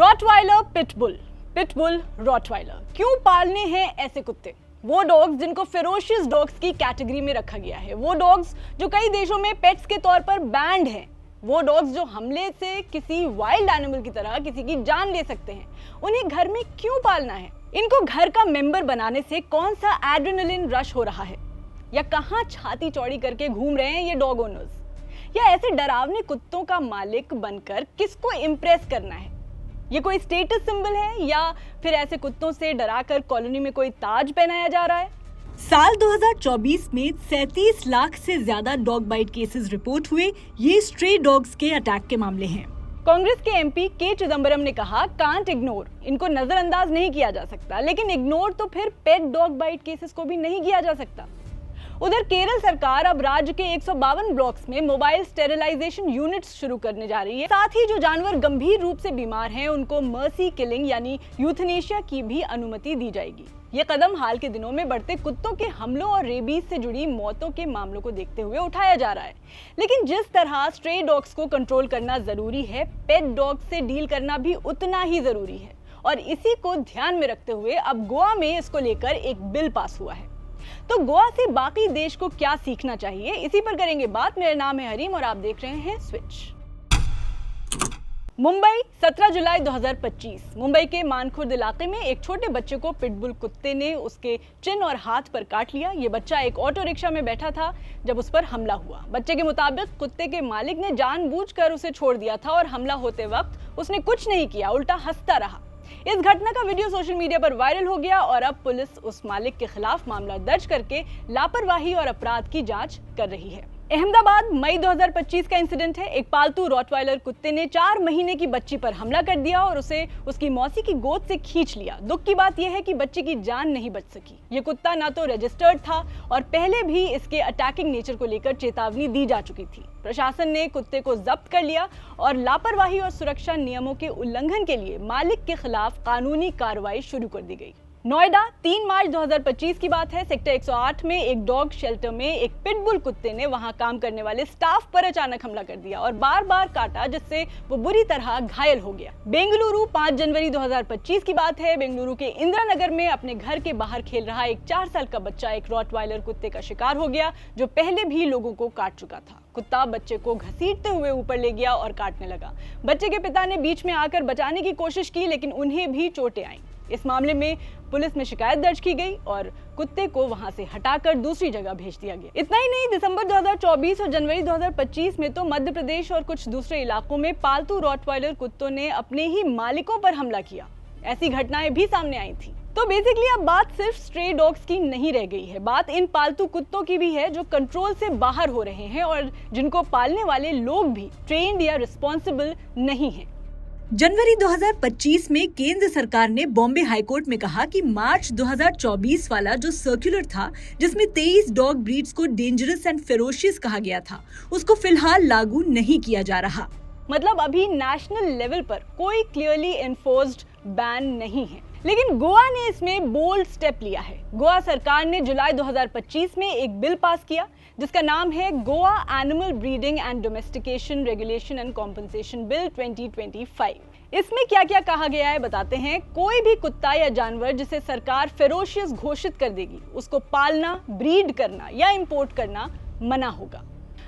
Rottweiler, pitbull, pitbull Rottweiler, क्यों पालने हैं ऐसे कुत्ते? वो डॉग्स जिनको फेरोशियस डॉग्स की कैटेगरी में रखा गया है, वो डॉग्स जो कई देशों में पेट्स के तौर पर बैंड हैं, वो डॉग्स जो हमले से किसी वाइल्ड एनिमल की तरह किसी की जान ले सकते हैं, उन्हें घर में क्यों पालना है? इनको घर का मेंबर बनाने से कौन सा एड्रेनलिन रश हो रहा है? या कहां छाती चौड़ी करके घूम रहे हैं ये डॉग ओनर्स? या ऐसे डरावने कुत्तों का मालिक बनकर किसको इम्प्रेस करना है? ये कोई स्टेटस सिंबल है या फिर ऐसे कुत्तों से डराकर कॉलोनी में कोई ताज पहनाया जा रहा है? साल 2024 में 37 लाख से ज्यादा डॉग बाइट केसेस रिपोर्ट हुए। ये स्ट्रे डॉग्स के अटैक के मामले हैं। कांग्रेस के एमपी के चिदंबरम ने कहा, कांट इग्नोर, इनको नजरअंदाज नहीं किया जा सकता, लेकिन इग्नोर तो फिर पेट डॉग बाइट केसेस को भी नहीं किया जा सकता। उधर केरल सरकार अब राज्य के 152 ब्लॉक्स में मोबाइल स्टेरिलाइजेशन यूनिट्स शुरू करने जा रही है। साथ ही जो जानवर गंभीर रूप से बीमार हैं, उनको मर्सी किलिंग यानी यूथनेशिया की भी अनुमति दी जाएगी। ये कदम हाल के दिनों में बढ़ते कुत्तों के हमलों और रेबीज से जुड़ी मौतों के मामलों को देखते हुए उठाया जा रहा है। लेकिन जिस तरह स्ट्रे डॉग्स को कंट्रोल करना जरूरी है, पेट डॉग्स से डील करना भी उतना ही जरूरी है। और इसी को ध्यान में रखते हुए अब गोवा में इसको लेकर एक बिल पास हुआ है। तो गोवा से बाकी देश को क्या सीखना चाहिए, इसी पर करेंगे बात। मेरा नाम है हरीम और आप देख रहे हैं स्विच। मुंबई, 17 जुलाई 2025। मुंबई के मानखुर्द इलाके में एक छोटे बच्चे को पिटबुल कुत्ते ने उसके चिन और हाथ पर काट लिया। ये बच्चा एक ऑटो रिक्शा में बैठा था जब उस पर हमला हुआ। बच्चे के मुताबिक कुत्ते के मालिक ने जानबूझकर उसे छोड़ दिया था और हमला होते वक्त उसने कुछ नहीं किया, उल्टा हंसता रहा। इस घटना का वीडियो सोशल मीडिया पर वायरल हो गया और अब पुलिस उस मालिक के खिलाफ मामला दर्ज करके लापरवाही और अपराध की जांच कर रही है। अहमदाबाद, मई 2025 का इंसिडेंट है। एक पालतू रॉटवाइलर कुत्ते ने 4 महीने की बच्ची पर हमला कर दिया और उसे उसकी मौसी की गोद से खींच लिया। दुख की बात यह है कि बच्चे की जान नहीं बच सकी। ये कुत्ता ना तो रजिस्टर्ड था और पहले भी इसके अटैकिंग नेचर को लेकर चेतावनी दी जा चुकी थी। प्रशासन ने कुत्ते को जब्त कर लिया और लापरवाही और सुरक्षा नियमों के उल्लंघन के लिए मालिक के खिलाफ कानूनी कार्रवाई शुरू कर दी गई। नोएडा, 3 मार्च 2025 की बात है। सेक्टर 108 में एक डॉग शेल्टर में एक पिटबुल कुत्ते ने वहां काम करने वाले स्टाफ पर अचानक हमला कर दिया और बार बार काटा, जिससे वो बुरी तरह घायल हो गया। बेंगलुरु, 5 जनवरी 2025 की बात है। बेंगलुरु के इंदिरा नगर में अपने घर के बाहर खेल रहा एक 4 साल का बच्चा एक रॉटवाइलर कुत्ते का शिकार हो गया, जो पहले भी लोगों को काट चुका था। कुत्ता बच्चे को घसीटते हुए ऊपर ले गया और काटने लगा। बच्चे के पिता ने बीच में आकर बचाने की कोशिश की, लेकिन उन्हें भी चोटें आईं। इस मामले में पुलिस में शिकायत दर्ज की गई और कुत्ते को वहां से हटाकर दूसरी जगह भेज दिया गया। इतना ही नहीं, दिसंबर 2024 और जनवरी 2025 में तो मध्य प्रदेश और कुछ दूसरे इलाकों में पालतू रॉटवाइलर कुत्तों ने अपने ही मालिकों पर हमला किया। ऐसी घटनाएं भी सामने आई थी। तो बेसिकली अब बात सिर्फ स्ट्रे डॉग्स की नहीं रह गई है, बात इन पालतू कुत्तों की भी है जो कंट्रोल से बाहर हो रहे हैं और जिनको पालने वाले लोग भी ट्रेन्ड या रिस्पॉन्सिबल नहीं हैं। जनवरी 2025 में केंद्र सरकार ने बॉम्बे हाईकोर्ट में कहा कि मार्च 2024 वाला जो सर्कुलर था, जिसमें 23 डॉग ब्रीड्स को डेंजरस एंड फेरोशियस कहा गया था, उसको फिलहाल लागू नहीं किया जा रहा। मतलब अभी नेशनल लेवल पर कोई क्लियरली एनफोर्स्ड बैन नहीं है। लेकिन गोवा ने इसमें बोल्ड स्टेप लिया है। गोवा सरकार ने जुलाई 2025 में एक बिल पास किया जिसका नाम है Goa animal breeding and domestication regulation and compensation bill 2025। इसमें क्या क्या कहा गया है बताते हैं। कोई भी कुत्ता या जानवर जिसे सरकार फेरोशियस घोषित कर देगी, उसको पालना, ब्रीड करना या इंपोर्ट करना मना होगा।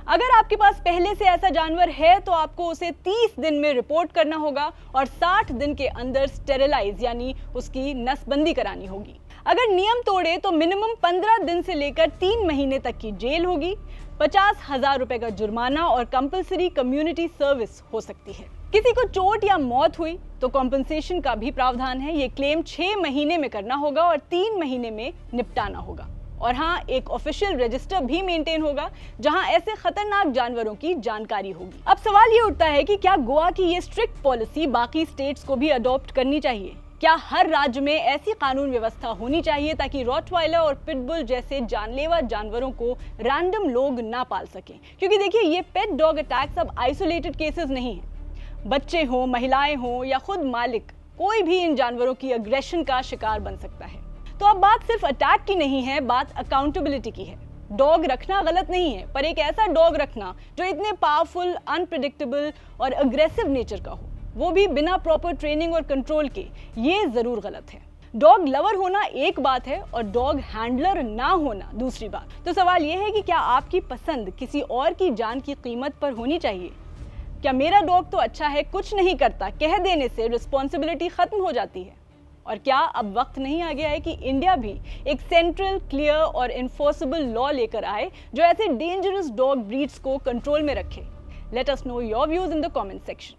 अगर आपके पास पहले से ऐसा जानवर है तो आपको उसे 30 दिन में रिपोर्ट करना होगा और 60 दिन के अंदर स्टेरिलाइज यानी उसकी नसबंदी करानी होगी। अगर नियम तोड़े तो मिनिमम 15 दिन से लेकर 3 महीने तक की जेल होगी, 50,000 रुपए का जुर्माना और कंपल्सरी कम्युनिटी सर्विस हो सकती है। किसी को चोट या मौत हुई तो कॉम्पनसेशन का भी प्रावधान है। ये क्लेम 6 महीने में करना होगा और 3 महीने में निपटाना होगा। और हाँ, एक ऑफिशियल रजिस्टर भी मेंटेन होगा जहां ऐसे खतरनाक जानवरों की जानकारी होगी। अब सवाल ये उठता है कि क्या गोवा की ये स्ट्रिक्ट पॉलिसी बाकी स्टेट्स को भी अडॉप्ट करनी चाहिए? क्या हर राज्य में ऐसी कानून व्यवस्था होनी चाहिए ताकि रॉटवाइलर और पिटबुल जैसे जानलेवा जानवरों को रैंडम लोग ना पाल सकें? क्योंकि देखिए, ये पेट डॉग अटैक्स अब आइसोलेटेड केसेस नहीं हैं। बच्चे हों, महिलाएं हों या खुद मालिक, कोई भी इन जानवरों की अग्रेशन का शिकार बन सकता है। तो अब बात सिर्फ अटैक की नहीं है, बात अकाउंटेबिलिटी की है। डॉग रखना गलत नहीं है, पर एक ऐसा डॉग रखना जो इतने पावरफुल, अनप्रेडिक्टेबल और अग्रेसिव नेचर का हो। वो भी बिना प्रॉपर ट्रेनिंग और कंट्रोल के, ये जरूर गलत है। डॉग लवर होना एक बात है और डॉग हैंडलर ना होना दूसरी बात। तो सवाल यह है कि क्या आपकी पसंद किसी और की जान की कीमत पर होनी चाहिए? क्या मेरा डॉग तो अच्छा है, कुछ नहीं करता कह देने से रिस्पॉन्सिबिलिटी खत्म हो जाती है? और क्या अब वक्त नहीं आ गया है कि इंडिया भी एक सेंट्रल, क्लियर और इन्फोर्सेबल लॉ लेकर आए जो ऐसे डेंजरस डॉग ब्रीड्स को कंट्रोल में रखे? Let us know your views in the comment section.